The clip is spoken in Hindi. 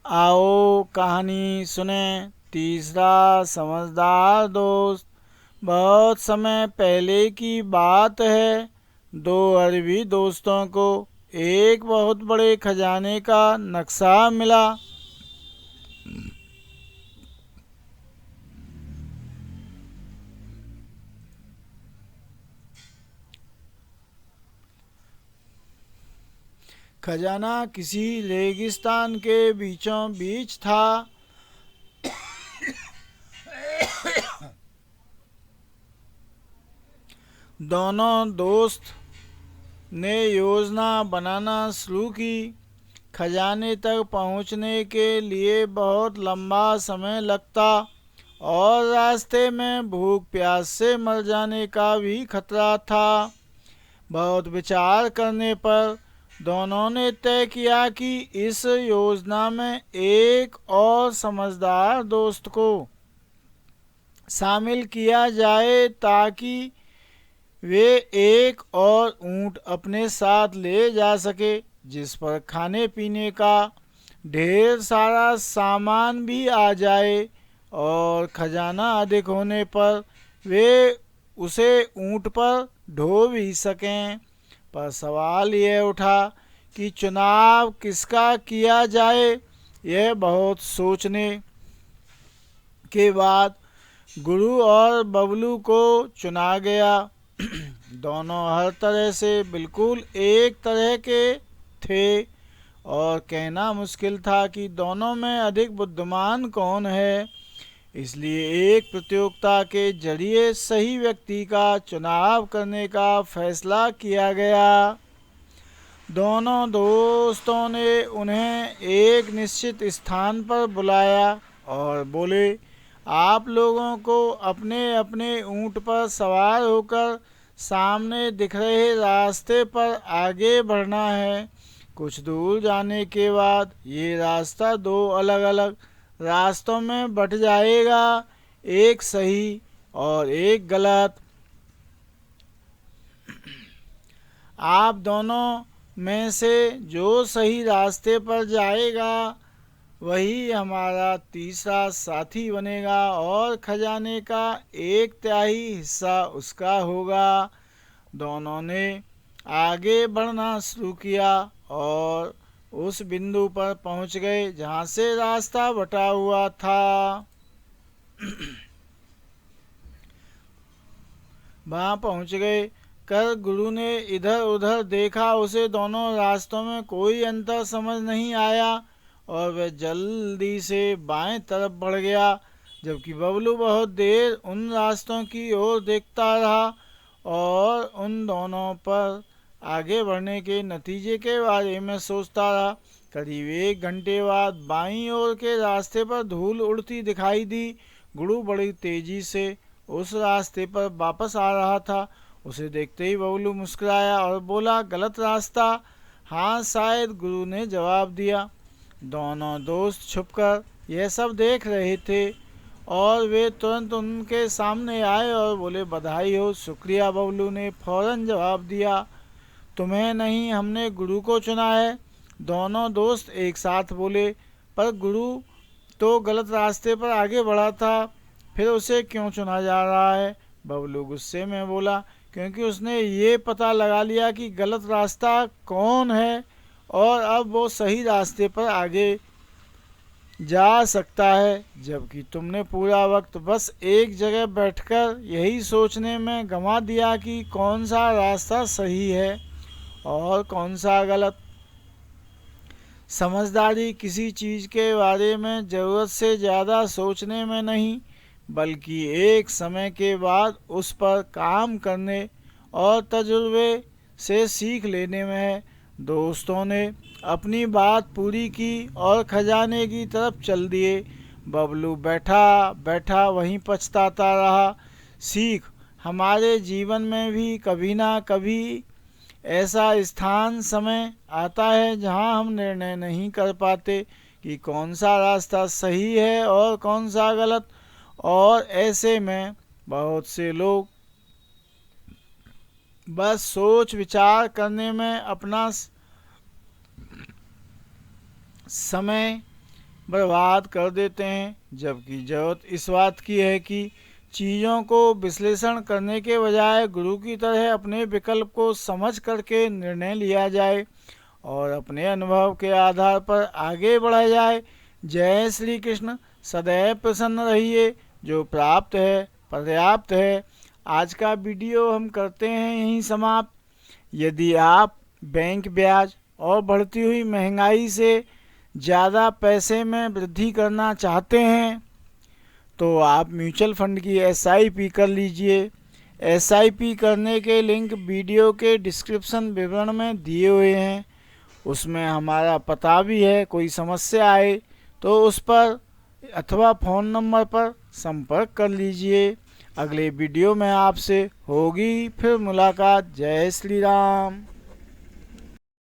आओ कहानी सुने। तीसरा समझदार दोस्त। बहुत समय पहले की बात है। दो अरबी दोस्तों को एक बहुत बड़े खजाने का नक्शा मिला। खजाना किसी रेगिस्तान के बीचों बीच था। दोनों दोस्त ने योजना बनाना शुरू की। खजाने तक पहुंचने के लिए बहुत लंबा समय लगता और रास्ते में भूख प्यास से मर जाने का भी खतरा था। बहुत विचार करने पर दोनों ने तय किया कि इस योजना में एक और समझदार दोस्त को शामिल किया जाए ताकि वे एक और ऊंट अपने साथ ले जा सके, जिस पर खाने पीने का ढेर सारा सामान भी आ जाए और खजाना अधिक होने पर वे उसे ऊंट पर ढो भी सकें। पर सवाल यह उठा कि चुनाव किसका किया जाए। यह बहुत सोचने के बाद गुरु और बबलू को चुना गया। दोनों हर तरह से बिल्कुल एक तरह के थे और कहना मुश्किल था कि दोनों में अधिक बुद्धिमान कौन है। इसलिए एक प्रतियोगिता के जरिए सही व्यक्ति का चुनाव करने का फैसला किया गया। दोनों दोस्तों ने उन्हें एक निश्चित स्थान पर बुलाया और बोले, आप लोगों को अपने अपने ऊंट पर सवार होकर सामने दिख रहे रास्ते पर आगे बढ़ना है। कुछ दूर जाने के बाद ये रास्ता दो अलग अलग रास्तों में बंट जाएगा, एक सही और एक गलत। आप दोनों में से जो सही रास्ते पर जाएगा वही हमारा तीसरा साथी बनेगा और खजाने का 1/3 हिस्सा उसका होगा। दोनों ने आगे बढ़ना शुरू किया और उस बिंदु पर पहुंच गए जहां से रास्ता बटा हुआ था। वहां पहुंच गए कर गुरु ने इधर उधर देखा। उसे दोनों रास्तों में कोई अंतर समझ नहीं आया और वह जल्दी से बाएं तरफ बढ़ गया, जबकि बबलू बहुत देर उन रास्तों की ओर देखता रहा और उन दोनों पर आगे बढ़ने के नतीजे के बारे में सोचता रहा। करीब 1 घंटे बाद बाईं ओर के रास्ते पर धूल उड़ती दिखाई दी। गुरु बड़ी तेजी से उस रास्ते पर वापस आ रहा था। उसे देखते ही बबलू मुस्कुराया और बोला, गलत रास्ता? हाँ शायद, गुरु ने जवाब दिया। दोनों दोस्त छुपकर यह सब देख रहे थे और वे तुरंत उनके सामने आए और बोले, बधाई हो। शुक्रिया, बबलू ने फौरन जवाब दिया। तुम्हें नहीं, हमने गुरु को चुना है। दोनों दोस्त एक साथ बोले, पर गुरु तो गलत रास्ते पर आगे बढ़ा था, फिर उसे क्यों चुना जा रहा है? बबलू गुस्से में बोला, क्योंकि उसने ये पता लगा लिया कि गलत रास्ता कौन है और अब वो सही रास्ते पर आगे जा सकता है, जबकि तुमने पूरा वक्त बस एक जगह बैठकर यही सोचने में गंवा दिया कि कौन सा रास्ता सही है और कौन सा गलत। समझदारी किसी चीज़ के बारे में ज़रूरत से ज़्यादा सोचने में नहीं, बल्कि एक समय के बाद उस पर काम करने और तजुर्बे से सीख लेने में है। दोस्तों ने अपनी बात पूरी की और खजाने की तरफ चल दिए। बबलू बैठा बैठा वहीं पछताता रहा। सीख, हमारे जीवन में भी कभी ना कभी ऐसा स्थान समय आता है जहां हम निर्णय नहीं कर पाते कि कौन सा रास्ता सही है और कौन सा गलत, और ऐसे में बहुत से लोग बस सोच विचार करने में अपना समय बर्बाद कर देते हैं, जबकि ज़रूरत इस बात की है कि चीज़ों को विश्लेषण करने के बजाय गुरु की तरह अपने विकल्प को समझ करके निर्णय लिया जाए और अपने अनुभव के आधार पर आगे बढ़ा जाए। जय श्री कृष्ण। सदैव प्रसन्न रहिए। जो प्राप्त है पर्याप्त है। आज का वीडियो हम करते हैं यहीं समाप्त। यदि आप बैंक ब्याज और बढ़ती हुई महंगाई से ज़्यादा पैसे में वृद्धि करना चाहते हैं तो आप म्यूचुअल फंड की SIP कर लीजिए। SIP करने के लिंक वीडियो के डिस्क्रिप्शन विवरण में दिए हुए हैं। उसमें हमारा पता भी है। कोई समस्या आए तो उस पर अथवा फ़ोन नंबर पर संपर्क कर लीजिए। अगले वीडियो में आपसे होगी फिर मुलाकात। जय श्री राम।